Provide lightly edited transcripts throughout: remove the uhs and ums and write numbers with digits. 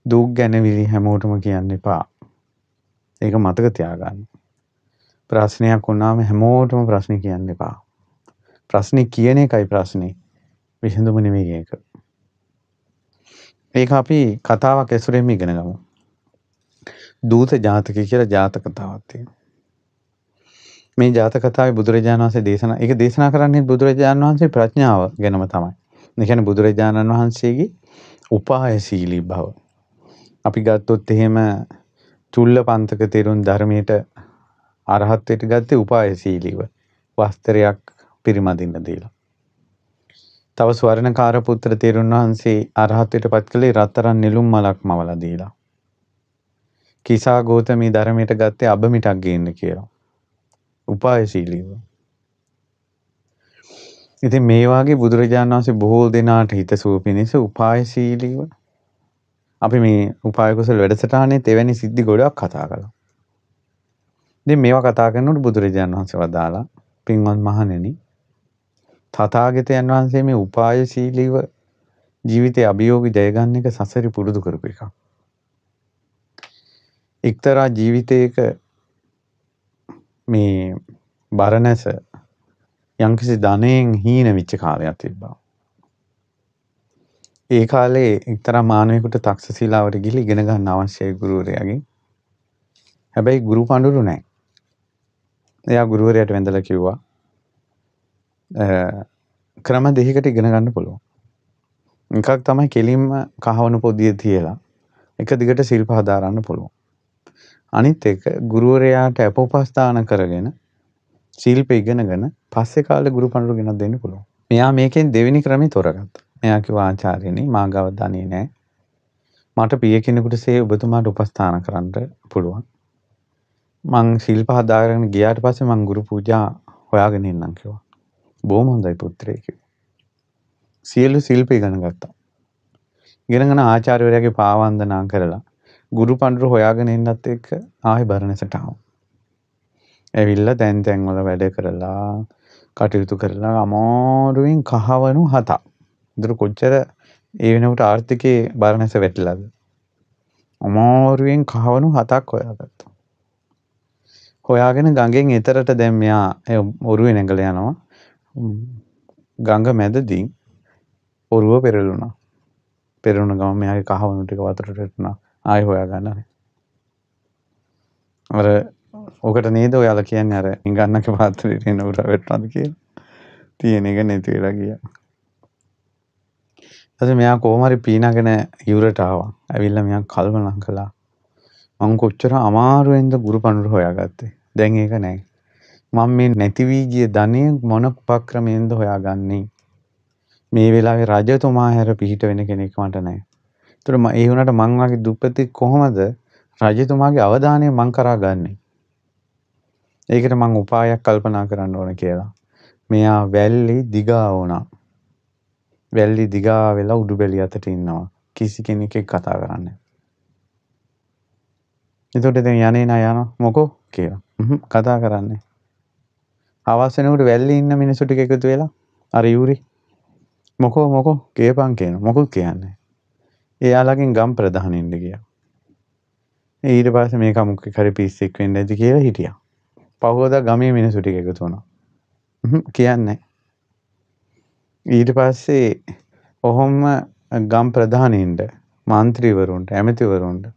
දුක් ගැනවිලි හැමෝටම කියන්න එපා. ඒක මතක තියාගන්න. ප්‍රශ්නයක් වුණාම හැමෝටම ප්‍රශ්නේ කියන්න එපා. ප්‍රශ්නේ කියන එකයි ප්‍රශ්නේ. විසඳුම නෙවෙයි ඒක. ඒක අපි කතාවක් ඇසුරෙන් ඉගෙන ගමු. දූත ජාතකය කියලා ජාතක කතාවක් තියෙනවා. මේ ජාතක කතාවේ බුදුරජාණන් වහන්සේ ඒක දේශනා කරන්නේ බුදුරජාණන් වහන්සේ ප්‍රඥාව ගැනම තමයි. ඒ කියන්නේ බුදුරජාණන් වහන්සේගේ උපායශීලී බව. අපි ගත්තොත් එහෙම චුල්ල පන්තක තෙරුන් ධර්මයට අරහත්ත්වයට ගත්තේ උපායශීලීව. වස්ත්‍රයක් පිරිමදින්න දීලා. තව ස්වර්ණකාර පුත්‍ර තෙරුන් වහන්සේ අරහත්ත්වයට පත් කළේ රත්තරන් නෙළුම් මලක් මවලා දීලා. කිසා ගෝතමී ධර්මයට ගත්තේ අබමිටක් ගේන්න කියලා. උපායශීලීව. ඉතින් මේ වාගේ බුදුරජාණන් වහන්සේ බොහෝ දෙනාට හිතසුව පිණිස උපායශීලීව අපි මේ උපාය කුසල වැඩසටහනේ තෙවැනි සිද්ධි ගොඩක් කතා කළා. ඉතින් මේවා කතා කරනකොට බුදුරජාණන් වහන්සේ වදාලා පින්වත් මහණෙනි තථාගතයන් වහන්සේ මේ උපායශීලීව ජීවිතයේ අභියෝග ජය ගන්න එක සසරි පුරුදු කරපු එකක්. එක්තරා ජීවිතයක මේ බරණැස යම්කිසි ධනයෙන් හීන වෙච්ච කාලයක් තිබ්බා. ඒ කාලේ එක්තරා මානවයෙකුට තක්ෂශිලාවට ගිහින් ඉගෙන ගන්න අවශ්‍යයි ගුරුවරයාගෙන්. හැබැයි ගුරු පඬුරු නැහැ. එයා ගුරුවරයාට වැඳලා කිව්වා ක්‍රම දෙකකට ඉගෙන ගන්න පුළුවන්. එකක් තමයි කෙලින්ම කහවණු පොදිය තියලා එක දිගට ශිල්ප හදාරන්න පුළුවන්. අනිත් එක ගුරුවරයාට අපෝපස්ථාන කරගෙන ශිල්ප ඉගෙනගෙන පස්සේ කාලේ ගුරු පඬුරු ගෙනත් දෙන්න පුළුවන්. මෙයා මේකෙන් දෙවෙනි ක්‍රමේ තෝරගත්තා. මෙයා කිව්වා ආචාර්යනි මා ගාව ධනෙ නැහැ. මට පිය කෙනෙකුටසේ ඔබතුමාට උපස්ථාන කරන්න පුළුවන්. මං ශිල්ප හදාගෙන ගියාට පස්සේ මං ගුරු පූජා හොයාගෙන ඉන්නම් කිව්වා. බොහොම හොඳයි පුත්‍රයෙක් කිව්වා. සියලු ශිල්ප ඉගෙන ගත්තා. ඉගෙනගෙන ආචාර්යවරයාගේ පාවන්දනා කරලා ගුරු පඬුරු හොයාගෙන ඉන්නත් එක්ක ආයෙ බරණැසට ආවා. ඇවිල්ලා තැන් වල වැඩ කරලා කටයුතු කරලා අමාරුවෙන් කහවණු 7ක්. ඒතර කොච්චර ඒ වෙනකොට ආර්ථිකේ බරණැස වැටිලාද? අමාරුවෙන් කහවණු 7ක් හොයාගත්තා. හොයාගෙන ගඟෙන් එතරට දැන් මෙයා ඔරුවේ නැගලා යනවා. ගඟ මැදදී ඔරුව පෙරළුණා. පෙරළුණ ගමන් මෙයාගේ කහවණු ටික වතුරට වැටුණා. ආයෙ හොයාගන්න නැහැ. අර ඔකට නේද ඔයාලා කියන්නේ අර ඉඟන්නක පාත්‍රයට එන උර වැටුණාද කියලා. තියෙන එක නැති වෙලා ගියා. ඊට මෙයා කොහොම හරි පීනගෙන ඉවුරට ආවා. ඇවිල්ලා මෙයා කල්පනා කළා. මං කොච්චර අමාරුවෙන්ද ගුරු පඬුරු හොයාගත්තේ. දැන් ඒක නැහැ. මම මේ නැති වී ගිය ධනෙ මොන උපක්‍රමයෙන්ද හොයාගන්නේ. මේ වෙලාවේ රජතුමා හැර පිහිට වෙන කෙනෙක් මට නැහැ. ඒතර ඒ වුණාට මං වගේ දුප්පති කොහොමද රජතුමාගේ අවධානය මං කරා ගන්නෙ. ඒකට මං උපායක් කල්පනා කරන්න ඕන කියලා. මෙයා වැල්ලේ දිගා වුණා. වැල්ලේ දිගා වෙලා උඩු බැලිය අතට ඉන්නවා. කිසි කෙනෙක් එක්ක කතා කරන්නේ. එතකොට දැන් යන්නේ නා යනවා මොකෝ කියලා. කතා කරන්නේ. අවශ්‍ය වෙනකොට වැල්ලේ ඉන්න මිනිස්සු ටික එකතු වෙලා අර යූරි මොකෝ කේපන් කියන මොකුත් කියන්නේ. එයාලගෙන් ගම් ප්‍රධානින්න ගියා. ඊට පස්සේ මේක මුක්ක කරි පිස්සෙක් වෙන්න ඇති කියලා හිටියා. පහුවදා ගමේ මිනිස්සු ටික එකතු වුණා. කියන්නේ. ඊට පස්සේ ඔහොම ගම් ප්‍රධානින්ට മന്ത്രിවරුන්ට ඇමතිවරුන්ට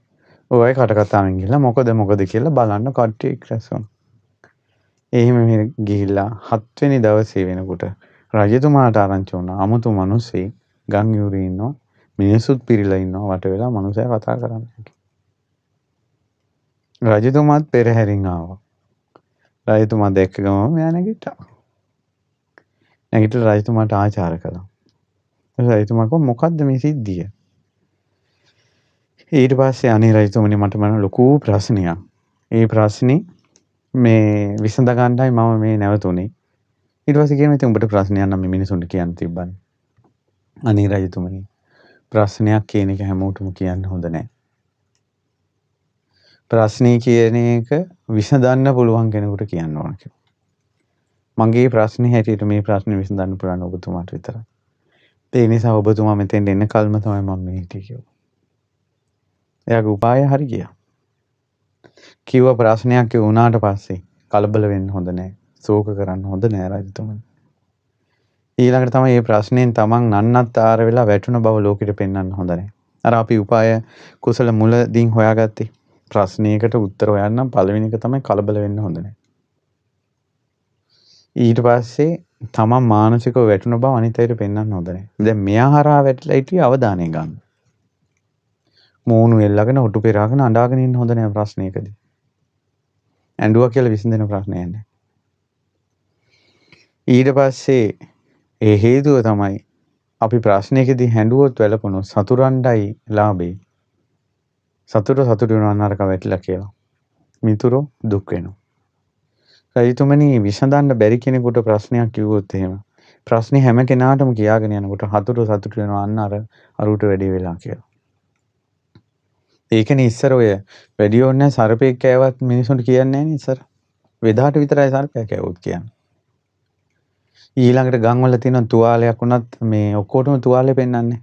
ඔය කටකතාවෙන් ගිහලා මොකද කියලා බලන්න කට්ටිය එක්රැස් වුණා. එහෙම ගිහිල්ලා 7 වෙනි දවසේ වෙනකොට රජතුමාට ආරංචි වුණා අමුතු මිනිස්සෙක් ගම් යූරේ ඉන්නවා මිනිස්සුත් පිරීලා ඉන්නවා වට වෙලා මිනිස්සයා කතා කරන්නේ. රජතුමාත් පෙරහැරින් ආවා. රජතුමා දැක්ක ගමන් මෙයා නැගිට්ටා. නැගිටලා රජතුමාට ආචාර කළා. රජතුමා කිව්වා මොකද්ද මේ සිද්ධිය? ඊට පස්සේ අනේ රජතුමනි මට ලොකු ප්‍රශ්නයක්. ඒ ප්‍රශ්නේ මේ විසඳ ගන්නයි මම මේ නැවතුනේ. ඊට පස්සේ කියනවා ඉතින් උඹට ප්‍රශ්නයක් නම් මේ මිනිසුන්ට කියන්න තිබ්බනේ. අනේ රජතුමනි ප්‍රශ්නයක් කියන එක හැමෝටම කියන්න හොඳ නැහැ. ප්‍රශ්නේ කියන එක විසඳන්න පුළුවන් කෙනෙකුට කියන්න ඕන කියලා. මගේ ප්‍රශ්නේ හැටියට මේ ප්‍රශ්නේ විසඳන්න පුළුවන් ඔබතුමාට විතරයි. ඒ නිසා ඔබතුමා මෙතෙන් එන්න කල්ම තමයි මම මේ හිටියේ කිව්වා. එයාගේ උපාය හරි ගියා. කිව්ව ප්‍රශ්නයක් වුණාට පස්සේ කලබල වෙන්න හොඳ නැහැ. ශෝක කරන්න හොඳ නැහැ රජතුමනි. ඊළඟට තමයි මේ ප්‍රශ්නෙන් තමන් නන්නත්තර වෙලා වැටුණ බව ලෝකෙට පෙන්වන්න හොඳ නැහැ. අර අපි උපාය කුසල මුලදීන් හොයාගත්තේ. ප්‍රශ්නයකට උත්තර හොයන්න පළවෙනි එක තමයි කලබල වෙන්න හොඳ නැහැ. ඊට පස්සේ තමන් මානසිකව වැටුණ බව අනිත් අයට පෙන්වන්න හොඳ නැහැ. දැන් මෙයා හරහා වැටලා හිටියේ අවධානය ගන්න. මූණු එල්ලගෙන ඔටු පෙරාගෙන අඬාගෙන ඉන්න හොඳ නැහැ ප්‍රශ්නයකදී. ඇඬුවා කියලා විසඳෙන ප්‍රශ්නයක් නැහැ. ඊට පස්සේ ඒ හේතුව තමයි අපි ප්‍රශ්නයකදී හැඬුවොත් වැළපුණොත් සතුරන්ඩයි ලාභේ. සතුට වෙනවා නරක වැටිලා කියලා. මිතුරෝ දුක් වෙනවා. රජතුමනි විසඳන්න බැරි කෙනෙකුට ප්‍රශ්නයක් කිව්වොත් එහෙම ප්‍රශ්නේ හැම කෙනාටම කියාගෙන යනකොට හතුරු සතුට වෙනවා අන්න අරුට වැඩි වෙලා කියලා. ඒකනේ ඉස්සර ඔය වැඩි ඕනේ සර්පෙක් කෑවත් මිනිසුන්ට කියන්නේ නැහැ නේ ඉස්සර. වෙදාට විතරයි සර්පයා කෑවොත් කියන්නේ. ඊළඟට ගම් වල තියෙන තුවාලයක් වුණත් මේ ඔක්කොටම තුවාලේ පෙන්වන්නේ.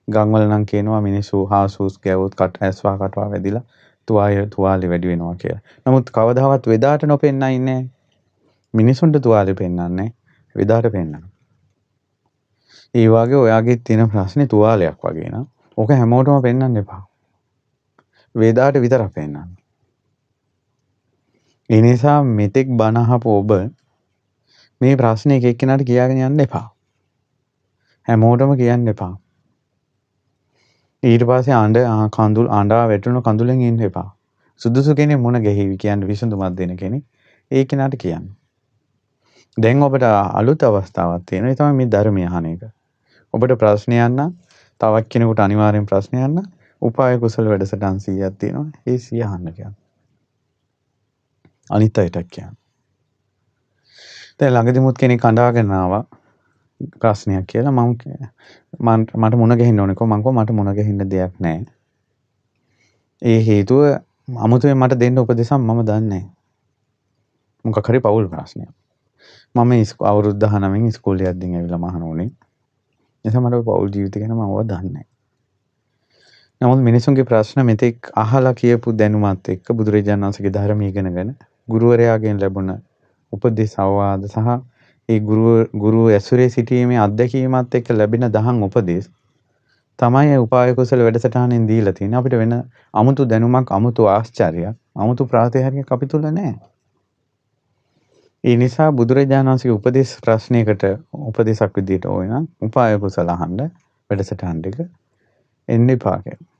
ගම් වල නම් කියනවා මිනිස්සු හාසූස් කෑවොත් කට ඇස්වා කටවා වැදිලා තුවාලේ වැඩි වෙනවා කියලා. නමුත් කවදාවත් වෙදාට නොපෙන්නයි නැහැ. මිනිසුන්ට තුවාලේ පෙන්වන්නේ වෙදාට පෙන්වනවා. ඒ වගේ ඔයාගේ තියෙන ප්‍රශ්නේ තුවාලයක් වගේ නා. ඕක හැමෝටම පෙන්වන්න එපා. වෙදාට විතරක් පෙන්වන්න. ඒ නිසා මෙතෙක් බණ අහපු ඔබ මේ ප්‍රශ්නේ එක එක්කෙනාට කියාගෙන යන්න එපා. හැමෝටම කියන්න එපා. ඊට පස්සේ අඬා වැටුණු කඳුලෙන් ඉන්න එපා. සුදුසු කෙනෙක් මුණ ගැහිවි කියන්නේ විසඳුමක් දෙන කෙනෙක්. ඒ කෙනාට කියන්න. දැන් ඔබට අලුත් අවස්ථාවක් තියෙනවා. ඒ තමයි මේ ධර්මය අහන එක. ඔබට ප්‍රශ්නයක් නම් තවත් කෙනෙකුට අනිවාර්යෙන් ප්‍රශ්නයක් නම් උපාය කුසල වැඩසටහන් 100ක් තියෙනවා. ඒ 100 අහන්න කියන්න. අනිත් අයටත් කියන්න. දැන් ළඟදිමුත් කෙනෙක් අඬාගෙන ආවා ප්‍රශ්නයක් කියලා මට මුණ ගැහින්න ඕනේ කො මට මුණ ගැහින්න දෙයක් නැහැ. ඒ හේතුව අමුතුවෙන් මට දෙන්න උපදෙසක් මම දන්නේ නැහැ. මොකක් හරි පෞල් ප්‍රශ්නයක්. මම අවුරුදු 19 ඉස්කෝලේ යද්දී ඇවිල්ලා මහාන උනේ. එතකොට මට පෞල් ජීවිතය ගැන මම දන්නේ නැහැ. නමුත් මිනිසුන්ගේ ප්‍රශ්න මෙතෙක් අහලා කියපු දැනුමත් එක්ක බුදුරජාණන් වහන්සේගේ ධර්මය ඉගෙනගෙන ගුරුවරයාගෙන් ලැබුණ උපදෙස් අවවාද සහ ඒ ගුරු ඇසුරේ සිටීමේ අත්දැකීමත් එක්ක ලැබෙන දහම් උපදෙස් තමයි උපාය කුසල වැඩසටහනෙන් දීලා තියෙන්නේ. අපිට වෙන අමුතු දැනුමක්, අමුතු ආශ්චර්යයක්, අමුතු ප්‍රාතිහාර්යයක් අපි තුල නැහැ. ඒ නිසා බුදුරජාණන් වහන්සේගේ උපදේශ ප්‍රශ්නයකට උපදේශක් විදියට ඕන නම් උපාය කුසල අහන්න වැඩසටහන් එක එන්න එපා කියලා.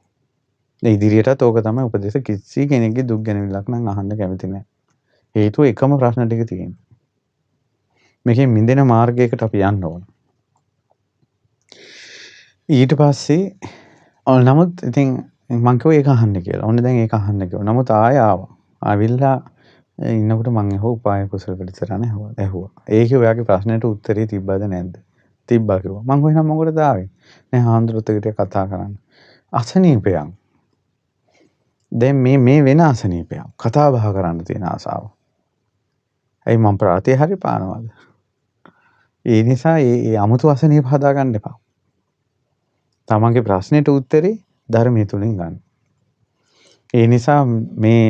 ඉදිරියටත් ඕක තමයි උපදේශ කිසි කෙනෙක්ගේ දුක් ගැනවිලක් නම් අහන්න කැමති නැහැ. හේතුව එකම ප්‍රශ්න ටික තියෙනවා. මේකෙන් මිදෙන මාර්ගයකට අපි යන්න ඕන. ඊට පස්සේ නමුත් ඉතින් මං කිව්වා ඒක අහන්න කියලා. ඔන්න දැන් ඒක අහන්න කිව්වා. නමුත් ආය ආවා. ආවිල්ලා ඉන්නකොට මං ඇහුවා උපාය කුසල පිළිසරණ ඇහුවා. ඒකේ ඔයාගේ ප්‍රශ්නෙට උත්තරේ තිබ්බද නැද්ද? තිබ්බා කිව්වා. මං කොහෙනම් මොකටද ආවේ? නෑ හාමුදුරුවොත් එක්ක කතා කරන්න. අසනීපයක්. දැන් මේ වෙන අසනීපයක්. කතා බහ කරන්න තියෙන ආසාව. ඇයි මං ප්‍රාතිහාර්ය පානවද? ඒ නිසා ඒ අමුතු අසනීප හදාගන්න එපා. තමන්ගේ ප්‍රශ්නෙට උත්තරේ ධර්මයේ තුලින් ගන්න. ඒ නිසා මේ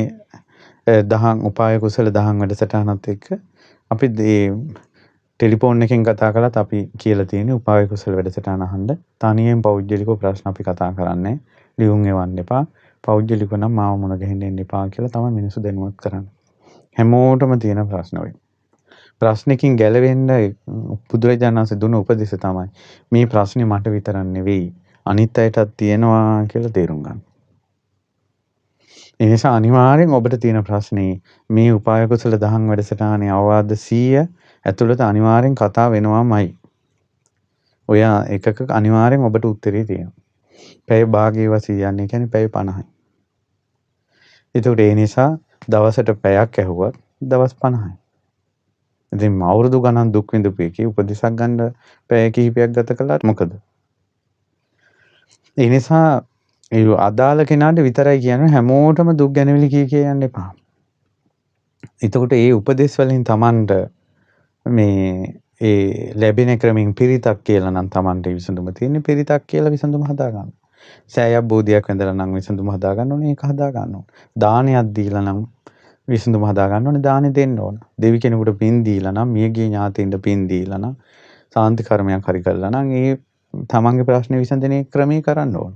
දහම් උපාය කුසල දහම් වැඩසටහනත් එක්ක අපි මේ ටෙලිෆෝන් එකෙන් කතා කළත් අපි කියලා තියෙන උපාය කුසල වැඩසටහන අහන්න. තනියෙන් පෞද්ගලිකව ප්‍රශ්න අපි කතා කරන්නේ. ලියුම් එවන්න එපා. පෞද්ගලිකව නම් මාව මුණ ගැහෙන්න එන්න එපා කියලා තමයි මිනිස්සු දැනුවත් කරන්නේ. හැමෝටම තියෙන ප්‍රශ්න ඔය. ප්‍රශ්නකින් ගැලවෙන්න බුදුරජාණන් වහන්සේ දුන්න උපදෙස තමයි මේ ප්‍රශ්නේ මට විතරක් නෙවෙයි අනිත් අයටත් තියෙනවා කියලා තේරුම් ගන්න. ඒ නිසා අනිවාර්යෙන් ඔබට තියෙන ප්‍රශ්නේ මේ උපාය කුසල දහම් වැඩසටහනේ අවවාද 100 ඇතුළත අනිවාර්යෙන් කතා වෙනවාමයි. ඔය එකක අනිවාර්යෙන් ඔබට උත්තරේ තියෙනවා. පැය භාගයේ වසියන්නේ කියන්නේ පැය 50යි. ඒකට ඒ නිසා දවසට පැයක් ඇහුවත් දවස් 50යි. ඉතින් අවුරුදු ගණන් දුක් විඳපු එකේ උපදෙසක් ගන්න පැය කිහිපයක් ගත කළාට මොකද? ඒ නිසා ඒ අදාළ කෙනාට විතරයි කියන්නේ හැමෝටම දුක් ගැනවිලි කිය යන්න එපා. එතකොට ඒ උපදෙස් වලින් Tamanට මේ ඒ ලැබෙන ක්‍රමෙන් පිරිතක් කියලා නම් Tamanට විසඳුම තියෙන්නේ පිරිතක් කියලා විසඳුම හදා ගන්න. සෑයක් බෝධියක් වැඳලා නම් විසඳුම හදා ගන්න ඕනේ. ඒක හදා ගන්න ඕනේ. දානයක් දීලා නම් විසඳුම හදා ගන්න ඕනේ. දානෙ දෙන්න ඕන. දෙවි කෙනෙකුට පින් දීලා නම් මියගිය ඥාතීන්ට පින් දීලා නම් සාන්ති කර්මයක් හරි කළා නම් ඒ තමන්ගේ ප්‍රශ්නේ විසඳන ක්‍රමී කරන්න ඕන.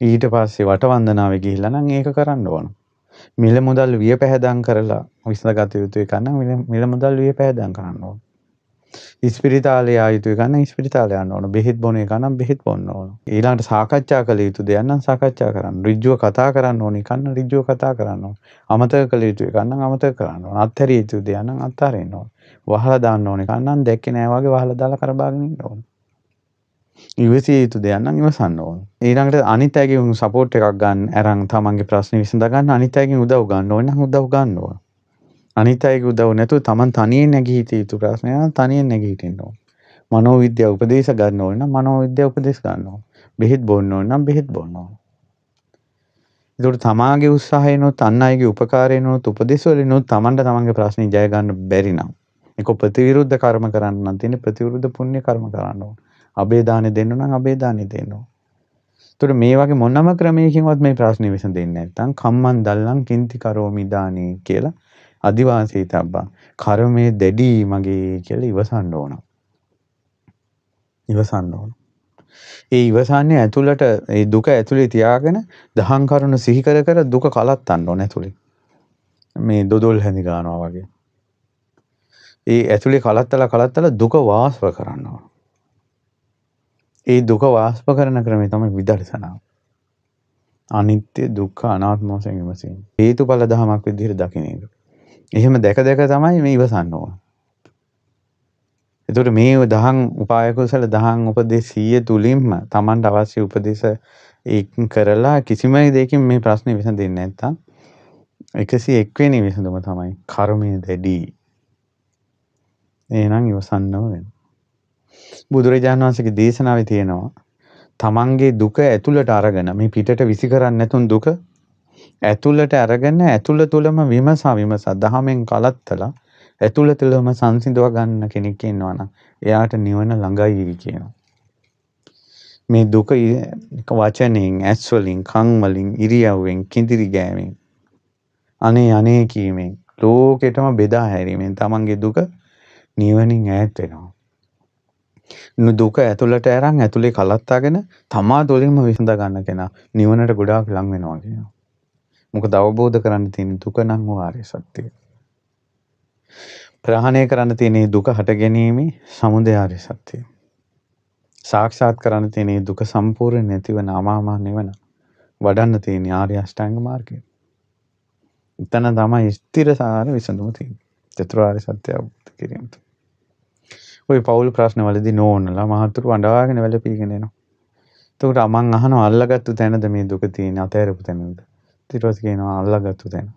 ඊට පස්සේ වටවන්දනාවේ ගිහිල්ලා නම් ඒක කරන්න ඕන. මිල මුදල් වියපැහැදම් කරලා විසඳගත යුතු එක නම් මිල මුදල් වියපැහැදම් කරන්න ඕන. ඉස්පිරිතාලේ ආ යුතු එක නම් ඉස්පිරිතාලේ යන්න ඕන. බෙහෙත් බොන එක නම් බෙහෙත් බොන්න ඕන. ඊළඟට සාකච්ඡා කළ යුතු දෙයක් නම් සාකච්ඡා කරන්න. ඍජුව කතා කරන්න ඕනි කන්න ඍජුව කතා කරන්න ඕන. අමතක කළ යුතු එක නම් අමතක කරන්න ඕන. අත්හැරිය යුතු දෙයක් නම් අත්හරින්න ඕන. වහලා දාන්න ඕනේ කන්නම් දැක්කේ නෑ වගේ වහලා දාලා කරබාගෙන ඉන්න ඕන. ඉවසිය යුතු දෙයක් නම් ඉවසන්න ඕන. ඊළඟට අනිත් අයගෙන් සපෝට් එකක් ගන්න අරන් තමන්ගේ ප්‍රශ්නේ විසඳ ගන්න අනිත් අයගෙන් උදව් ගන්න ඕන නම් උදව් ගන්න ඕන. අනිත් අයගේ උදව් නැතුව තමන් තනියෙන් නැගී හිටිය යුතු ප්‍රශ්නය නම් තනියෙන් නැගී හිටින්න ඕන. මනෝවිද්‍යාව උපදේශ ගන්න ඕන නම් මනෝවිද්‍යාව උපදේශ ගන්න ඕන. බෙහෙත් බොන්න ඕන නම් බෙහෙත් බොන්න ඕන. ඒකට තමාගේ උත්සාහයෙන්ොත් අන් අයගේ උපකාරයෙන්ොත් උපදේශ වලින්ොත් තමන්ට තමන්ගේ ප්‍රශ්නේ ජය ගන්න බැරි නම් ඒක ප්‍රතිවිරුද්ධ කර්ම කරන්න නම් තියෙන ප්‍රතිවිරුද්ධ පුණ්‍ය කර්ම කරන්න ඕන. අබේ දානෙ දෙන්න නම් අබේ දානෙ දෙන්න ඕන. ඒතකොට මේ වගේ මොනම ක්‍රමයකින්වත් මේ ප්‍රශ්නේ විසඳෙන්නේ නැත්නම් කම්මන් දල්ලන් කිංති කරෝමි දානේ කියලා අදිවාසී තබ්බා කර්මයේ දැඩි මගේ කියලා ඉවසන්න ඕන. ඉවසන්න ඕන. ඒ ඉවසන්නේ ඇතුළට ඒ දුක ඇතුලේ තියාගෙන දහං කරුණ සිහි කර කර දුක කලත්තන්න ඕන ඇතුලේ. මේ දොදොල් හැඳි ගන්නවා වගේ. ඒ ඇතුලේ කලත්තලා දුක වාස්ප කරන්න ඕන. ඒ දුක වාස්ප කරන ක්‍රමය තමයි විදර්ශනාව. අනිත්‍ය දුක්ඛ අනාත්ම වශයෙන් විමසීම. හේතුඵල ධමයක් විදිහට දකින්න එක. එහෙම දැක තමයි මේ ඉවසන්න ඕන. එතකොට මේ දහම් උපාය කුසල දහම් උපදේශ 100 තුලින්ම Tamanට අවශ්‍ය උපදේශ ඒක කරලා කිසිම දෙයකින් මේ ප්‍රශ්නේ විසඳෙන්නේ නැත්තම් 101 වෙනි විසඳුම තමයි කර්මයේ දැඩි. එහෙනම් ඉවසන්න ඕනේ. බුදුරජාණන් වහන්සේගේ දේශනාවේ තියෙනවා තමන්ගේ දුක ඇතුළට අරගෙන මේ පිටට විසි කරන්නේ නැතුන් දුක ඇතුළට අරගෙන ඇතුළ තුලම විමසා දහමෙන් කලත්තලා ඇතුළ තුලම සංසිඳව ගන්න කෙනෙක් ඉන්නවා නම් එයාට නිවන ළඟයි කියනවා. මේ දුක වචනෙන් ඇස් වලින් කන් වලින් ඉරියව්වෙන් කිඳිරි ගෑමෙන් අනේ කීමෙන් ලෝකෙටම බෙදා හැරීමෙන් තමන්ගේ දුක නිවනින් ඈත් වෙනවා. දුක ඇතුළට අරන් ඇතුලේ කලත්තාගෙන තමා තුළින්ම විසඳ ගන්න කෙනා නිවනට ගොඩාක් ලං වෙනවා කියනවා. මොකද අවබෝධ කරන්න තියෙන දුක නම් ආර්ය සත්‍යය. ප්‍රහාණය කරන්න තියෙන දුක හට ගැනීමේ සමුදය ආර්ය සත්‍යය. සාක්ෂාත් කරන්න තියෙන දුක සම්පූර්ණ නැතිවන අමාමහ නිවන වඩන්න තියෙන ආර්ය අෂ්ටාංග මාර්ගය. එතන තමයි ස්ථිරසාර විසඳුම තියෙන්නේ. චතුරාර්ය සත්‍ය අවබෝධ කිරීම. ඔය පෞල් ප්‍රශ්න වලදී නෝනලා මහතුරු අඬාගෙන වැළපීගෙන එනවා. එතකොට මං අහනවා අල්ලගත්තු තැනද මේ දුක තියෙන්නේ අතහැරපු තැනද? ඊට පස්සේ කියනවා අල්ලගත්තු තැන.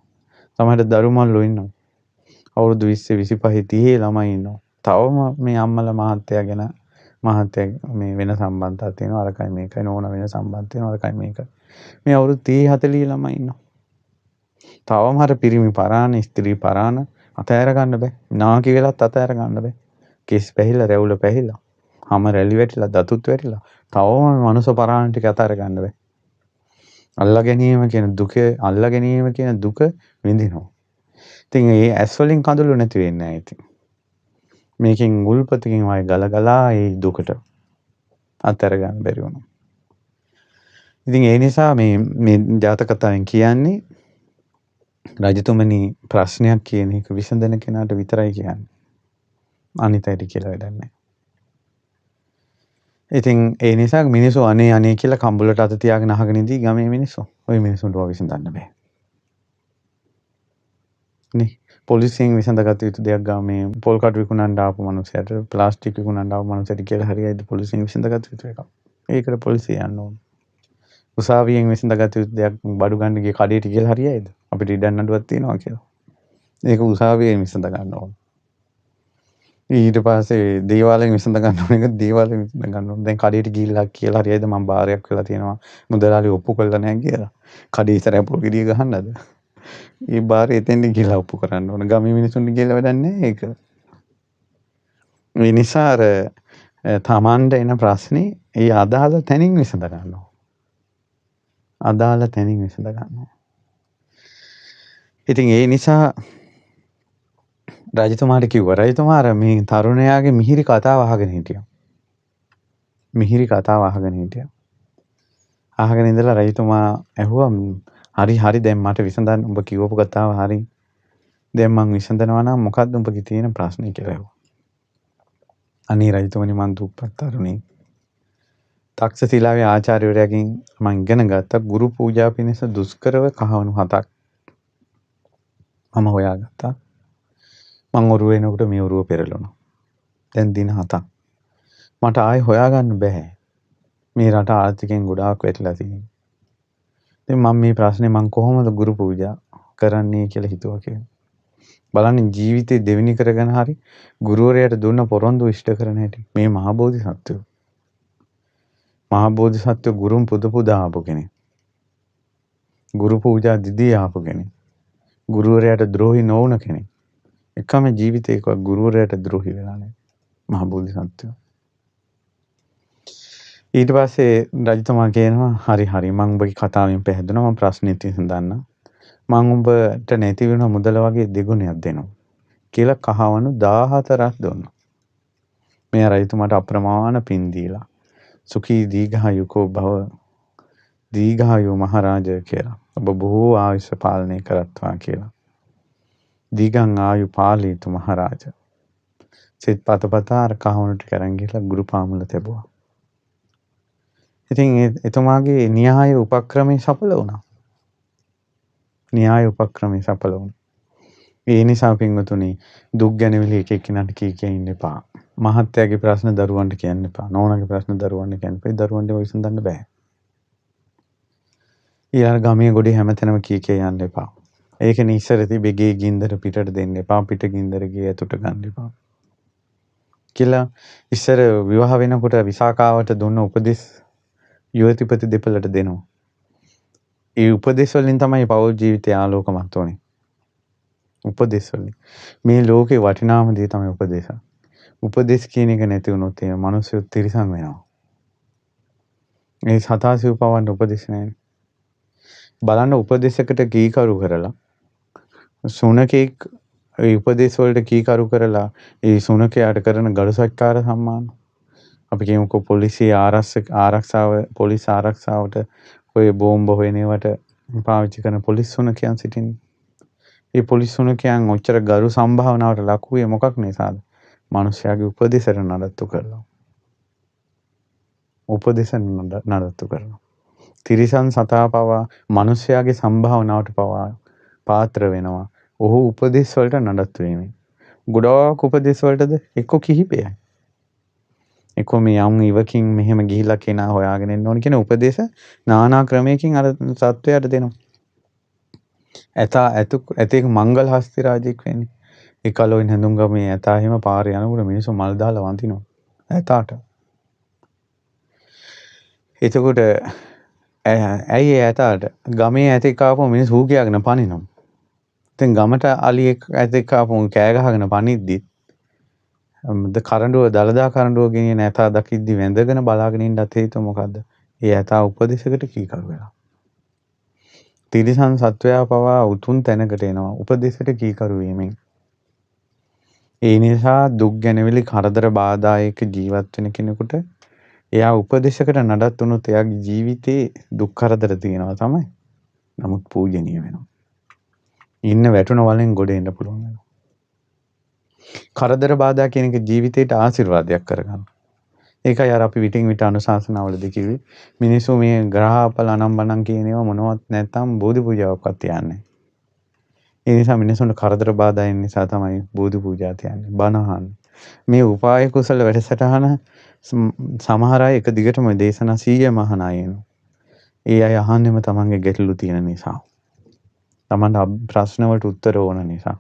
සමහර දරුමල්ලෝ ඉන්නවා. අවුරුදු 20 25 30 ළමයි ඉන්නවා. තවම මේ අම්මලා මහත්තයා මේ වෙන සම්බන්ධතාවක් තියෙනවා අරකයි මේකයි නෝන වෙන සම්බන්ධ තියෙනවා අරකයි මේකයි. මේ අවුරුදු 30 40 ළමයි ඉන්නවා. තවම හර පිරිමි පරාණ ස්ත්‍රී පරාණ අතහැර ගන්න බෑ. නාකි වෙලත් අතහැර ගන්න බෑ. කෙස් පැහිලා රැවුල පැහිලා හැම රැලි වැටිලා දතුත් වැටිලා තවම මනුස්ස පරාණ ටික අතහැර ගන්න බෑ. අල්ලා ගැනීම කියන දුක විඳිනවා. ඉතින් ඒ ඇස් වලින් කඳුළු නැති වෙන්නේ නැහැ ඉතින්. මේකෙන් උල්පතකින් වයි ගලගලා ඒ දුකට අතහැර ගන්න බැරි වුණා. ඉතින් ඒ නිසා මේ ජාතක කතාවෙන් කියන්නේ රජතුමනි ප්‍රශ්නයක් කියන එක විසඳන කෙනාට විතරයි කියන්නේ. අනිත් අයට කියලා වැඩක් නැහැ. ඉතින් ඒ නිසා මිනිස්සු අනේ කියලා කම්බුලට අත තියාගෙන අහගෙන ඉඳී ගමේ මිනිස්සු. ওই මිනිස්සුන්ට විසඳන්න බෑ. නේ පොලිසියෙන් විසඳගත යුතු දෙයක් ගාමේ පොල් කටු විකුණන්න ආපු මනුස්සයට ප්ලාස්ටික් විකුණන්න ආපු මනුස්සයට කියලා හරියයිද පොලිසියෙන් විසඳගත යුතු එකක්. ඒකට පොලිසිය යන්න ඕන. උසාවියෙන් විසඳගත යුතු දෙයක් බඩු ගන්න ගිය කඩේට කියලා හරියයිද? අපිට ඉඩම් නඩුවක් තියෙනවා කියලා. ඒක උසාවියෙන් විසඳ ගන්න ඕන. ඊට පස්සේ දේවාලයෙන් විසඳ ගන්න ඕන එක දේවාලයෙන් විසඳ ගන්න ඕන. දැන් කඩේට ගිහිල්ලා කියලා හරියයිද මම බාරයක් වෙලා තියෙනවා මුදලාලි ඔප්පු කළා නැහැ කියලා. කඩේ ඉස්සරහ පොල් ගෙඩිය ගහන්නද? ඒ බාරේ එතෙන්ට ගිහිල්ලා ඔප්පු කරන්න ඕන. ගමේ මිනිස්සුන්ට කියලා වැඩක් නැහැ ඒක. මේ නිසා තමන්ට එන ප්‍රශ්නේ ඒ අදාළ තැනින් විසඳ ගන්නවා. අදාළ තැනින් විසඳ ගන්නවා. ඉතින් ඒ නිසා රජතුමාට කිව්වා රජතුමා අර මේ තරුණයාගේ මිහිරි කතාව අහගෙන හිටියා. මිහිරි කතාව අහගෙන හිටියා. අහගෙන ඉඳලා රජතුමා ඇහුවා හරි හරි දැන් මට විසඳන්න උඹ කිව්වපු කතාව හරි. දැන් මං විසඳනවා නම් මොකක්ද උඹගේ තියෙන ප්‍රශ්නේ කියලා ඇහුවා. අනේ රජතුමනි මං දුප්පත් තරුණෙක්. තක්ෂශිලාවේ ආචාර්යවරයාගෙන් මං ඉගෙන ගත්ත ගුරු පූජා පිණිස දුෂ්කරව කහවණු 7ක් මම හොයාගත්තා. මං ඔරුව එනකොට මේ ඔරුව පෙරළුණා. දැන් දින 7ක්. මට ආයෙ හොයාගන්න බෑ. මේ රට ආර්ථිකයෙන් ගොඩාක් වැටිලා තියෙනවා. ඉතින් මම මේ ප්‍රශ්නේ මං කොහොමද ගුරු පූජා කරන්නේ කියලා හිතුවා කියලා. බලන්න ජීවිතේ දෙවෙනි කරගෙන හරි ගුරුවරයාට දුන්න පොරොන්දු ඉෂ්ට කරන හැටි. මේ මහා බෝධිසත්වෝ. මහා බෝධිසත්වෝ ගුරුන් පුද පුදා ආපු කෙනෙක්. ගුරු පූජා දිදී ආපු කෙනෙක්. ගුරුවරයාට ද්‍රෝහි නොවුන කෙනෙක්. එකම ජීවිතේක ගුරුවරයාට ද්‍රෝහි වෙලා නැහැ. මහා බෝධිසත්වෝ. ඊට පස්සේ රජතුමා කියනවා හරි හරි මම ඔබගේ කතාවෙන් පැහැදුනා මම ප්‍රශ්නේ විසඳන්න. මම උඹට නැති වෙන මුදල වගේ දෙගුණයක් දෙනවා කියලා කහවණු 14ක් දුන්නා. මේ රජතුමාට අප්‍රමාණ පින් දීලා සුඛී දීඝායුකෝ භව දීඝායු මහරජා කියලා. ඔබ බොහෝ ආයුෂ පාලනය කරත්වා කියලා. දීගං ආයු පාලීතු මහරජා. සිත පතපතාර කහවණු ටික අරන් ගිහලා ගුරු පාමුල තැබුවා. ඉතින් එතුමාගේ න්‍යාය උපක්‍රමයේ සඵල වුණා. න්‍යාය උපක්‍රමයේ සඵල වුණා. ඒ නිසා පින්වතුනි දුක් ගැනවිලි එක එක්කිනාට කී ඉන්න එපා. මහත්යාගේ ප්‍රශ්න දරුවන්ට කියන්න එපා. නෝනාගේ ප්‍රශ්න දරුවන්ට කියන්න එපා. දරුවන්ට විසඳන්න බෑ. ඊළඟ ගමේ ගොඩේ හැමතැනම කී යන්න එපා. ඒකනේ ඉස්සර තිබෙ ගේ ගින්දර පිටට දෙන්න එපා. පිට ගින්දර ගේ ඇතුට ගන්න එපා. කියලා ඉස්සර විවාහ වෙනකොට විසාකාවට දුන්න උපදෙස් යුවතිපති දෙපළට දෙනවා. ඒ උපදෙස් වලින් තමයි පෞල් ජීවිතය ආලෝකමත් වුනේ. උපදෙස් වලින්. මේ ලෝකේ වටිනාම දේ තමයි උපදේශ. උපදෙස් කියන එක නැති වුණොත් ඒ මිනිස්සු තිරිසන් වෙනවා. මේ සතාසිව් පවන්න උපදෙස් නැහැ. බලන්න උපදේශයකට කීකරු කරලා සුනකෙක් ඒ උපදේශ වලට කීකරු කරලා ඒ සුනකයාට කරන ගරු සත්කාර සම්මාන අපි කියමුකෝ පොලිසිය ආරක්ෂාව පොලිස් ආරක්ෂාවට ඔය බෝම්බ හොයන ඒවට පාවිච්චි කරන පොලිස් සුනකයන් සිටින්නේ. ඒ පොලිස් සුනකයන් ඔච්චර ගරු සම්භාවනාවට ලක් වූයේ මොකක් නිසාද? මිනිස්යාගේ උපදේශයට නඩත්තු කරලා. උපදේශ නඩත්තු කරලා. තිරිසන් සතා පවා මිනිස්යාගේ සම්භාවනාවට පවා පාත්‍ර වෙනවා. ඔහු උපදේශ වලට නඩත්තු වෙන්නේ. ගොඩාක් උපදේශ වලටද එක්ක කිහිපයයි. එක්ක මේ යම් ඉවකින් මෙහෙම ගිහිලා කෙනා හොයාගෙන එන්න ඕන කියන උපදේශ නානා ක්‍රමයකින් අර සත්වයාට දෙනවා. ඇතෙක් මංගල හස්ති රාජෙක් වෙන්නේ. ඒ කලොයින් හැඳුම් ගමේ ඇතා හිම පාරේ යනකොට මිනිස්සු මල් දාලා වඳිනවා. ඇතාට. එතකොට ඇයි ඇතාට ගමේ ඇතෙක් ආපුවම මිනිස්සු හූ කියාගෙන පනිනවා. ඉතින් ගමට අලියෙක් ඇතෙක් ආපුවම කෑ ගහගෙන පනිද්දිත් කරඬුව දලදා කරඬුව ගෙනියන ඇතා දකිද්දි වැඳගෙන බලාගෙන ඉන්නත් හේතුව මොකද්ද? ඒ ඇතා උපදේශයකට කීකරු වෙලා. තිරිසන් සත්වයා පවා උතුම් තැනකට එනවා උපදේශයට කීකරු වීමෙන්. ඒ නිසා දුක් ගැනවිලි කරදර බාධා එක්ක ජීවත් වෙන කෙනෙකුට එයා උපදේශයකට නඩත් වුණොත් එයාගේ ජීවිතේ දුක් කරදර තියෙනවා තමයි. නමුත් පූජනීය වෙනවා. ඉන්න වැටුණ වලින් ගොඩ එන්න පුළුවන් වෙනවා. කරදර බාධා කියන එක ජීවිතේට ආශිර්වාදයක් කරගන්න. ඒකයි අර අපි විටින් විට අනුශාසනාවලදී කිව්වේ මිනිස්සු මේ ග්‍රහපල අනම්බනම් කියන ඒවා මොනවත් නැත්තම් බෝධි පූජාවක්වත් තියන්නේ. ඒ නිසා මිනිස්සුන්ට කරදර බාධා එන නිසා තමයි බෝධි පූජා තියන්නේ. බණ අහන්නේ. මේ උපාය කුසල වැඩසටහන සමහර අය එක දිගටම දේශනා 100ම අහන අය එනවා. ඒ අය අහන්නෙම තමන්ගේ ගැටලු තියෙන නිසා. තමන්ට ප්‍රශ්න වලට උත්තර ඕන නිසා.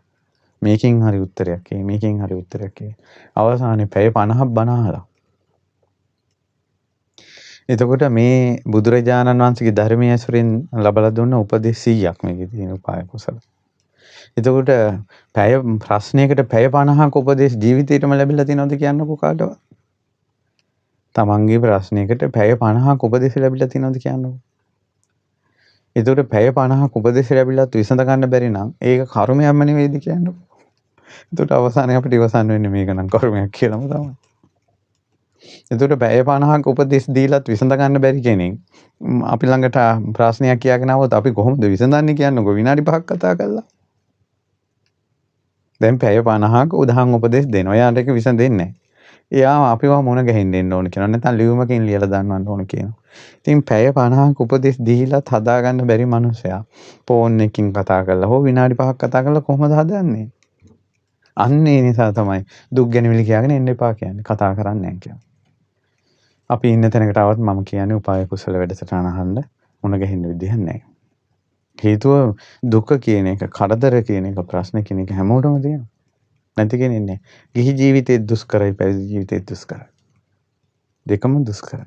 මේකෙන් හරි උත්තරයක් එයි මේකෙන් හරි උත්තරයක් එයි. අවසානයේ පැය 50ක් බණ අහලා. එතකොට මේ බුදුරජාණන් වහන්සේගේ ධර්මයේ ඇසුරෙන් ලබලා දුන්න උපදෙස් 100ක් මේකේ තියෙන උපාය කුසල. එතකොට ප්‍රශ්නයකට පැය 50ක උපදෙස් ජීවිතේටම ලැබිලා තියෙනවද කියන්නකෝ කාටවත්? තමන්ගේ ප්‍රශ්නයකට පැය 50ක් උපදෙස් ලැබිලා තියෙනවද කියන්නකෝ. ඒතකොට පැය 50ක් උපදෙස් ලැබිලත් විසඳ ගන්න බැරි නම් ඒක කර්මයක්ම නෙවෙයිද කියන්නකෝ. ඒතකොට අවසානයේ අපිට ඉවසන්න වෙන්නේ මේක නම් කර්මයක් කියලාම තමයි. ඒතකොට පැය 50ක් උපදෙස් දීලත් විසඳ ගන්න බැරි කෙනෙක් අපි ළඟට ප්‍රශ්නයක් කියාගෙන આવොත් අපි කොහොමද විසඳන්නේ කියන්නකෝ විනාඩි 5ක් කතා කරලා. දැන් පැය 50ක් උදාහරණ උපදෙස් දෙනවා. එයාට ඒක විසඳෙන්නේ නැහැ. එයා අපිව මොන ගහින්න එන්න ඕන කියනවා. නැත්නම් ලියුමකින් ලියලා දාන්නන්න ඕන කියනවා. ඉතින් පැය 50ක් උපදෙස් දීලත් හදාගන්න බැරි මනුස්සයා ෆෝන් එකකින් කතා කරලා හෝ විනාඩි 5ක් කතා කරලා කොහොමද හදන්නේ? අන්න ඒ නිසා තමයි දුක් ගැනවිලි කියලාගෙන එන්න එපා කියන්නේ. කතා කරන්නේ නැහැ කියන්නේ. අපි ඉන්න තැනකට આવත් මම කියන්නේ උපාය කුසල වැඩසටහන අහන්න මුණ ගැහෙන්න විදිහක් නැහැ. හේතුව දුක කියන එක, කරදර කියන එක, ප්‍රශ්න කියන එක හැමෝටම තියෙනවා. නැති කෙනෙක් නැහැ. ගිහි ජීවිතේ දුෂ්කරයි, පැවිදි ජීවිතේ දුෂ්කරයි. දෙකම දුෂ්කරයි.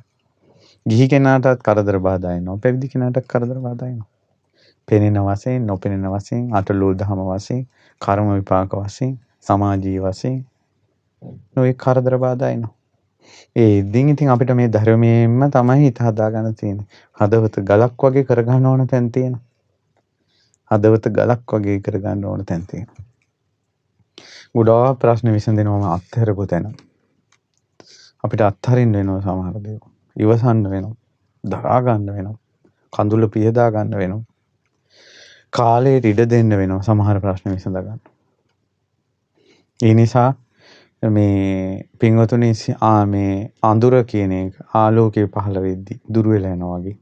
ගිහි කෙනාටත් කරදර බාධා එනවා, පැවිදි කෙනාටත් කරදර බාධා එනවා. පෙනෙන වශයෙන්, නොපෙනෙන වශයෙන්, අටලෝ දහම වශයෙන්, කර්ම විපාක වශයෙන්, සමාජීය වශයෙන් ඔය කරදර බාධා එනවා. ඉතින් අපිට මේ ධර්මයෙන්ම තමයි හිත හදාගන්න තියෙන්නේ. හදවත ගලක් වගේ කරගන්න ඕන තැන් තියෙනවා. හදවත ගලක් වගේ කරගන්න ඕන තැන් තියෙනවා. ගොඩාක් ප්‍රශ්න විසඳෙනවම අත්හැරපු තැන. අපිට අත්හරින්න වෙනවා සමහර දේවල්. ඉවසන්න වෙනවා. දරා ගන්න වෙනවා. කඳුල පියදා ගන්න වෙනවා. කාලයට ඉඩ දෙන්න වෙනවා සමහර ප්‍රශ්න විසඳ ගන්න. ඒ නිසා මේ පින්වතුනි මේ අඳුර කියන එක ආලෝකයේ පහළ වෙද්දී දුර වෙලා යනවා වගේ.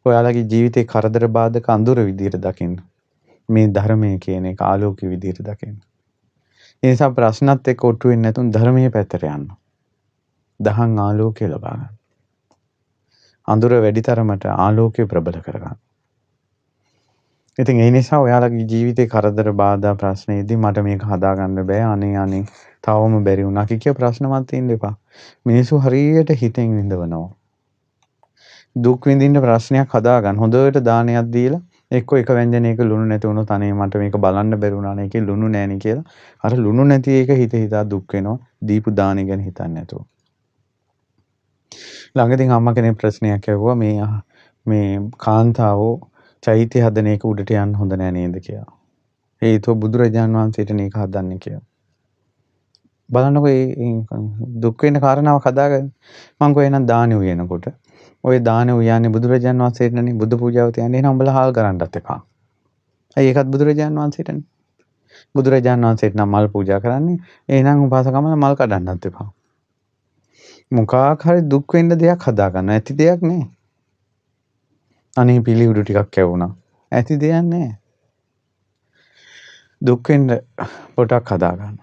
ඔයාලගේ ජීවිතේ කරදර බාධක අඳුර විදියට දකින්න. මේ ධර්මයේ කියන එක ආලෝකයේ විදියට දකින්න. ඒ නිසා ප්‍රශ්නත් එක්ක ඔට්ටු වෙන්නේ නැතුන් ධර්මයේ පැත්තට යන්න. දහං ආලෝකය ලබා ගන්න. අඳුර වැඩි තරමට ආලෝකය ප්‍රබල කරගන්න. ඉතින් ඒ නිසා ඔයාලගේ ජීවිතේ කරදර බාධා ප්‍රශ්නේදී මට මේක හදාගන්න බෑ අනේ තවම බැරි වුණා කිය ප්‍රශ්නවත් තියෙන්න එපා. මිනිස්සු හරියට හිතෙන් විඳවනවා. දුක් විඳින්න ප්‍රශ්නයක් හදාගන්න. හොඳට දානයක් දීලා එක්ක එක ව්‍යංජනයක ලුණු නැති වුණොත් අනේ මට මේක බලන්න බැරි වුණා නේ ඒකේ ලුණු නැණි කියලා. අර ලුණු නැති එක හිතා දුක් වෙනවා. දීපු දානෙ ගැන හිතන්නේ නැතුව. ළඟදී අම්මා කෙනෙක් ප්‍රශ්නයක් ඇහුවා මේ කාන්තාවෝ චෛත්‍ය හදන එක උඩට යන්න හොඳ නෑ නේද කියලා. හේතුව බුදුරජාන් වහන්සේට මේක හදන්නේ කියලා. බලන්නකෝ මේ දුක් වෙන කාරණාවක් හදාගන්න. මං කොහේ නම් දානෙ උයනකොට ඔය දානෙ උයන්නේ බුදුරජාන් වහන්සේටනේ බුදු පූජාව තියන්නේ. එහෙනම් උඹලා හාල් කරන්නත් එපා. ඇයි ඒකත් බුදුරජාන් වහන්සේටනේ. බුදුරජාන් වහන්සේට නම් මල් පූජා කරන්නේ. එහෙනම් උපාසකම මල් කඩන්නත් එපා. මොකක් හරි දුක් වෙන්න දෙයක් හදාගන්න. ඇති දෙයක් නෑ. අනේ පිළිවිඩු ටිකක් කැවුණා. ඇති දෙයක් නෑ. දුක් වෙන්න පොටක් හදාගන්න.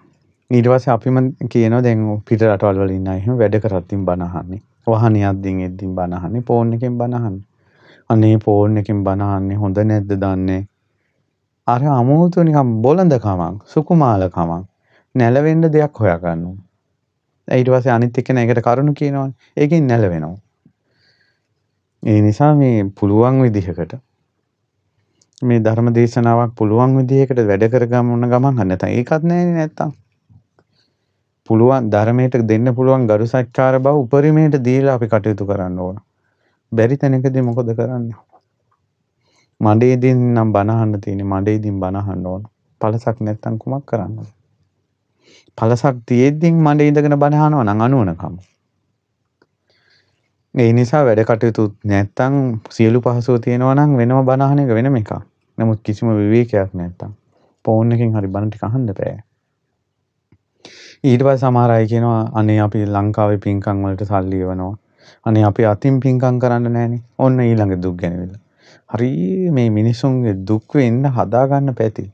ඊට පස්සේ අපිම කියනවා දැන් පිට රටවල් වල ඉන්න අය එහෙම වැඩ කරද්දී බණ අහන්නේ. වාහනියක් දින් එද්දී බණ අහන්නේ. ෆෝන් එකෙන් බණ අහන්නේ. අනේ ෆෝන් එකෙන් බණ අහන්නේ හොඳ නැද්ද දන්නේ. අර අමෝතු නිකන් බොළඳකමක්, සුකුමාලකමක්, නැලවෙන්න දෙයක් හොයා ගන්නවා. ඊට පස්සේ අනිත් එක්කෙනා ඒකට කරුණු කියනවනේ. ඒකෙන් නැලවෙනවා. ඒ නිසා මේ පුළුවන් විදිහකට මේ ධර්ම දේශනාවක් පුළුවන් විදිහකට වැඩ කරගමන ගමන් නැත්නම් ඒකත් නෑනේ නැත්තම්. පුළුවන් ධර්මයට දෙන්න පුළුවන් ගරු සත්කාර බව උපරිමයට දීලා අපි කටයුතු කරන්න ඕන. බැරි තැනකදී මොකද කරන්නේ? මඩේදීන් නම් බණ අහන්න තියෙන්නේ මඩේදීන් බණ අහන්න ඕන. පළසක් නැත්තම් කුමක් කරන්නද? පළසක් තියෙද්දීන් මඩේ ඉඳගෙන බණ අහනවා නම් අනුවනකම. ඒ නිසා වැඩ කටයුතු නැත්තම් සියලු පහසුව තියෙනවා නම් වෙනම බණ අහන එක වෙනම එකක්. නමුත් කිසිම විවේකයක් නැත්තම් ෆෝන් එකෙන් හරි බණ ටික අහන්න බෑ. ඊට පස්සේ සමහර අය කියනවා අනේ අපි ලංකාවේ පින්කම් වලට සල්ලි එවනවා. අනේ අපි අතින් පින්කම් කරන්න නෑනේ. ඔන්න ඊළඟ දුක් ගැනවිල. හරි මේ මිනිසුන්ගේ දුක් වෙන්න හදාගන්න පැති.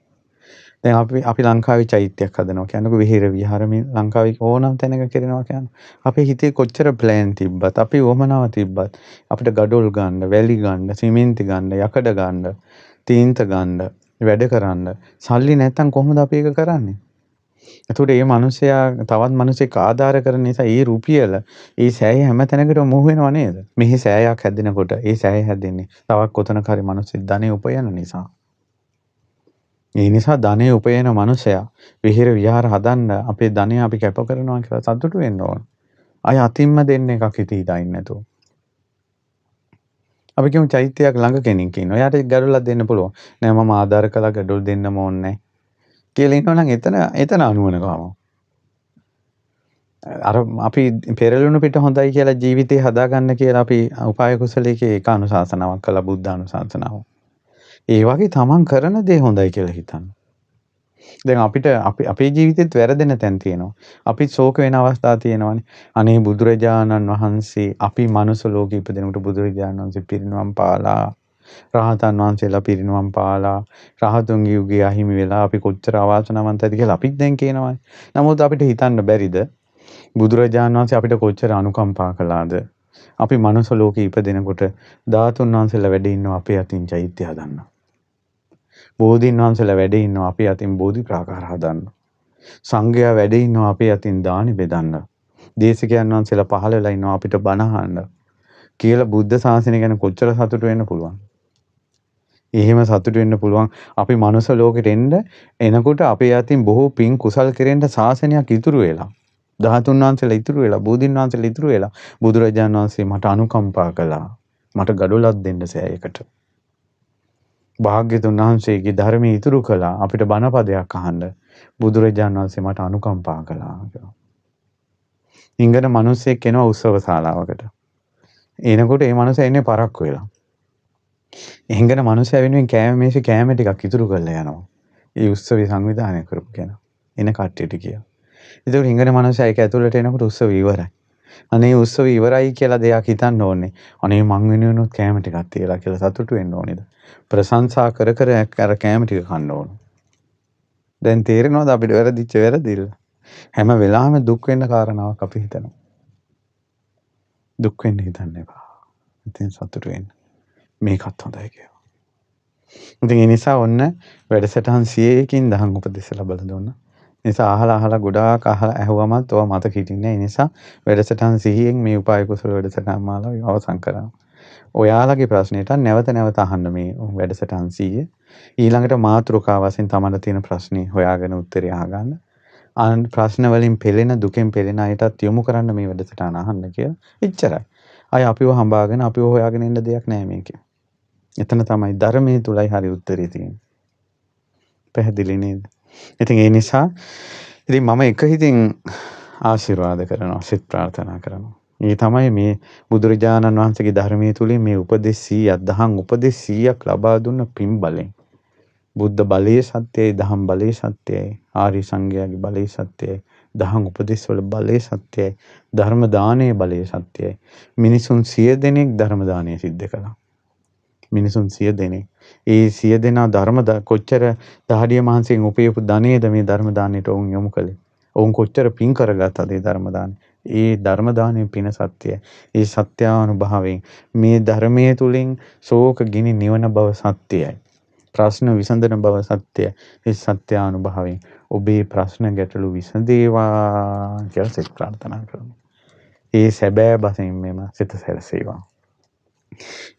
දැන් අපි ලංකාවේ චෛත්‍යයක් හදනවා කියනකො විහෙර විහාර මේ ලංකාවේ ඕනම තැනක කරනවා කියන්නේ. අපේ හිතේ කොච්චර ප්ලෑන් තිබ්බත් අපි වමනාව තිබ්බත් අපිට ගඩොල් ගන්න, වැලි ගන්න, සිමෙන්ති ගන්න, යකඩ ගන්න, තීන්ත ගන්න, වැඩ කරන්න සල්ලි නැත්තම් කොහොමද අපි ඒක කරන්නේ? එතකොට මේ මිනිසයා තවත් මිනිසෙක් ආධාර කරන නිසා ඒ රුපියල ඒ සෑය හැම තැනකටම මුහ වෙනව නේද? මෙහි සෑයක් හැදෙනකොට ඒ සෑය හැදෙන්නේ තවත් කොතනක හරි මිනිස්සෙක් ධනෙ උපයන නිසා. ඒ නිසා ධනෙ උපයන මිනිසයා විහෙර විහාර හදන්න අපේ ධනෙ අපි කැප කරනවා කියලා සතුටු වෙන්න ඕන. අය අතින්ම දෙන්න එකක් හිතේ හිතාගෙන නැතුව. අපි කියමු චෛත්‍යයක් ළඟ කෙනෙක් ඉන්නවා. එයාට ගැඩොල්ලක් දෙන්න පුළුවන්. නෑ මම ආධාර කළා ගැඩොල් දෙන්නම ඕනේ නැහැ. කියලා ඉන්නවනම් එතන අනුවනකම. අර අපි පෙරළුණු පිට හොඳයි කියලා ජීවිතේ හදාගන්න කියලා අපි උපාය කුසලයේ එක අනුශාසනාවක් කළා බුද්ධ අනුශාසනාව. ඒ වගේ තමන් කරන දේ හොඳයි කියලා හිතන්න. දැන් අපිට අපේ ජීවිතෙත් වැරදෙන තැන් තියෙනවා. අපි ශෝක වෙන අවස්ථා තියෙනවානේ. අනේ බුදුරජාණන් වහන්සේ අපි මනුස්ස ලෝකෙ ඉපදෙනකොට බුදුරජාණන් වහන්සේ පිරිනුවම් පාලා රහතන් වහන්සේලා පිරිනුවම් පාලා රහතුන්ගේ යුගය අහිමි වෙලා අපි කොච්චර අවාසනාවන්තද කියලා අපිත් දැන් කියනවා. නමුත් අපිට හිතන්න බැරිද බුදුරජාණන් වහන්සේ අපිට කොච්චර අනුකම්පා කළාද? අපි මනුස්ස ලෝකෙ ඉපදෙනකොට ධාතුන් වහන්සේලා වැඩ ඉන්නවා අපේ අතින් චෛත්‍ය හදන්න. බෝධීන් වහන්සේලා වැඩ ඉන්නවා අපේ අතින් බෝධි ප්‍රාකාර හදන්න. සංඝයා වැඩ ඉන්නවා අපේ අතින් දානි බෙදන්න. දේශකයන් වහන්සේලා පහළ වෙලා ඉන්නවා අපිට බණ අහන්න. කියලා බුද්ධ ශාසනය ගැන කොච්චර සතුටු වෙන්න පුළුවන්. එහෙම සතුටු වෙන්න පුළුවන් අපි මනුස්ස ලෝකෙට එනකොට අපේ අතින් බොහෝ පින් කුසල් කෙරෙන්න ශාසනයක් ඉතුරු වෙලා. ධාතුන් වහන්සේලා ඉතුරු වෙලා බෝධීන් වහන්සේලා ඉතුරු වෙලා බුදුරජාණන් වහන්සේ මට අනුකම්පා කළා. මට ගඩොලක් දෙන්න සෑයකට. භාග්‍යතුන් වහන්සේගේ ධර්මයේ ඉතුරු කළා අපිට බණපදයක් අහන්න බුදුරජාණන් වහන්සේ මට අනුකම්පා කළා කියලා. ඉංගන මිනිස්සෙක් එනවා උත්සව ශාලාවකට. එනකොට ඒ මිනිසා එන්නේ පරක්කු වෙලා. ඉංගන මිනිසා වෙනුවෙන් කෑම මේසෙ කෑම ටිකක් ඉතුරු කරලා යනවා. ඒ උත්සවය සංවිධානය කරපු කෙනා. එන කට්ටියට කියලා. ඒතකොට ඉංගන මිනිසා ඒක ඇතුළට එනකොට උත්සවය ඉවරයි. අනේ උත්සවය ඉවරයි කියලා දෙයක් හිතන්න ඕනේ. අනේ මං වෙනුවෙනුත් කෑම ටිකක් තියලා කියලා සතුටු වෙන්න ඕනේද? ප්‍රශංසා කර අර කෑම ටික කන්න ඕන. දැන් තේරෙනවද අපිට වැරදිච්ච වැරදිල්ල? හැම වෙලාවෙම දුක් වෙන්න කාරණාවක් අපි හිතනවා. දුක් වෙන්න හිතන්න එපා. ඉතින් සතුටු වෙන්න. මේකත් හොඳයි කියලා. ඉතින් ඒ නිසා ඔන්න වැඩසටහන් 100කින් දහම් උපදෙස් ලැබලා දුන්නා. නිසා අහලා ගොඩාක් ඇහුවමත් ඔය මතක හිටින්නේ. ඒ නිසා වැඩසටහන් 100න් මේ උපාය කුසල වැඩසටහන් මාලාව අවසන් කරනවා. ඔයාලගේ ප්‍රශ්නෙට නැවත අහන්න මේ වැඩසටහන් 100. ඊළඟට මාතෘකාව වශයෙන් තමන්ට තියෙන ප්‍රශ්නේ හොයාගෙන උත්තරය අහගන්න. ප්‍රශ්න වලින් පෙළෙන දුකෙන් පෙළෙන අයටත් යොමු කරන්න මේ වැඩසටහන අහන්න කියලා. එච්චරයි. අය අපිව හඹාගෙන අපිව හොයාගෙන ඉන්න දෙයක් නෑ මේකේ. එතන තමයි ධර්මයේ තුලයි හරි උත්තරේ තියෙන්නේ. පැහැදිලි නේද? ඉතින් ඒ නිසා ඉතින් මම එක හිතින් ආශිර්වාද කරනවා, සිත ප්‍රාර්ථනා කරනවා. මේ තමයි මේ බුදුරජාණන් වහන්සේගේ ධර්මයේ තුලින් මේ උපදෙස් 100ක් දහම් උපදෙස් 100ක් ලබා දුන්න පින් බලෙන්. බුද්ධ බලයේ සත්‍යයි, දහම් බලයේ සත්‍යයි, ආරි සංඝයාගේ බලයේ සත්‍යයි, දහම් උපදෙස් වල බලයේ සත්‍යයි, ධර්ම දානයේ බලයේ සත්‍යයි. මිනිසුන් 100 දෙනෙක් ධර්ම දානය සිද්ධ කළා. මිනිසුන් 100 දෙනෙක්. ඒ 100 දෙනා කොච්චර දහඩිය මහන්සියෙන් උපයපු ධනේද මේ ධර්ම දානෙට වුන් යොමු කළේ. ඔවුන් කොච්චර පින් කරගත්තද ඒ ධර්ම දානෙ. ඒ ධර්ම දානයේ පින සත්‍යයි. ඒ සත්‍යානුභවයෙන් මේ ධර්මයේ තුලින් ශෝක ගිනි නිවන බව සත්‍යයි. ප්‍රශ්න විසඳන බව සත්‍යයි. ඒ සත්‍යානුභවයෙන් ඔබේ ප්‍රශ්න ගැටලු විසඳේවා කියලා සිත ප්‍රාර්ථනා කරනවා. ඒ සැබෑ බසින් මෙම සිත සැලසේවා.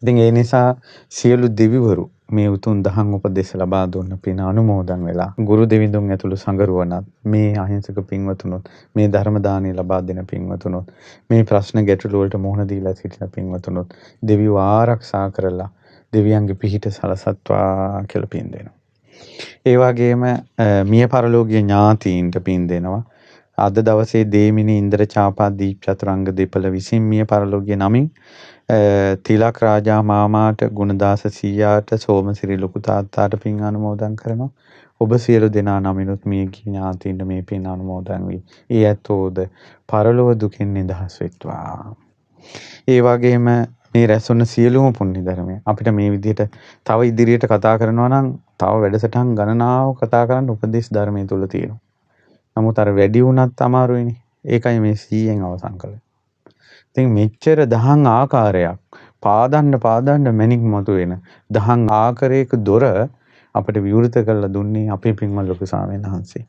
ඉතින් ඒ නිසා සියලු දෙවිවරු මේ උතුම් දහම් උපදෙස් ලබා දුන්න පින අනුමෝදන් වෙලා ගුරු දෙවිඳුන් ඇතුළු සංගරුවනත් මේ අහිංසක පින්වතුනොත් මේ ධර්ම දානය ලබා දෙන පින්වතුනොත් මේ ප්‍රශ්න ගැටළු වලට මුහුණ දීලා සිටින පින්වතුනොත් දෙවියෝ ආරක්ෂා කරලා දෙවියන්ගේ පිහිට සලසත්වා කියලා පින් දෙනවා. ඒ වගේම මිය පරලෝකීය ඥාතීන්ට පින් දෙනවා. අද දවසේ දේමිනී ඉන්ද්‍ර චාපා දීප් චතුරංග දෙපළ විසින් මිය පරලෝකීය නමින් තිලක් රාජා මාමාට ගුණදාස සීයාට සෝමසිරි ලොකු තාත්තාට පින් අනුමෝදන් කරනවා. ඔබ සියලු දෙනා නමිනුත් මේ ඥාතීන්ට මේ පින් අනුමෝදන් වී ඒ ඇතෝද පරලොව දුකින් නිදහස් වෙත්වා. ඒ වගේම මේ රැස්වන සියලුම පුණ්‍ය ධර්මය අපිට මේ විදිහට තව ඉදිරියට කතා කරනවා නම් තව වැඩසටහන් ගණනාව කතා කරන්න උපදේශ ධර්මයේ තුල තියෙනවා. නමුත් අර වැඩි වුණත් අමාරුයිනේ. ඒකයි මේ 100න් අවසන් කළේ. ඉතින් මෙච්චර දහම් ආකාරයක් පාදන්න මැණික් මතුවෙන දහම් ආකාරයක දොර අපිට විවෘත කරලා දුන්නේ අපේ පින්වත් ලොකු ස්වාමීන් වහන්සේ.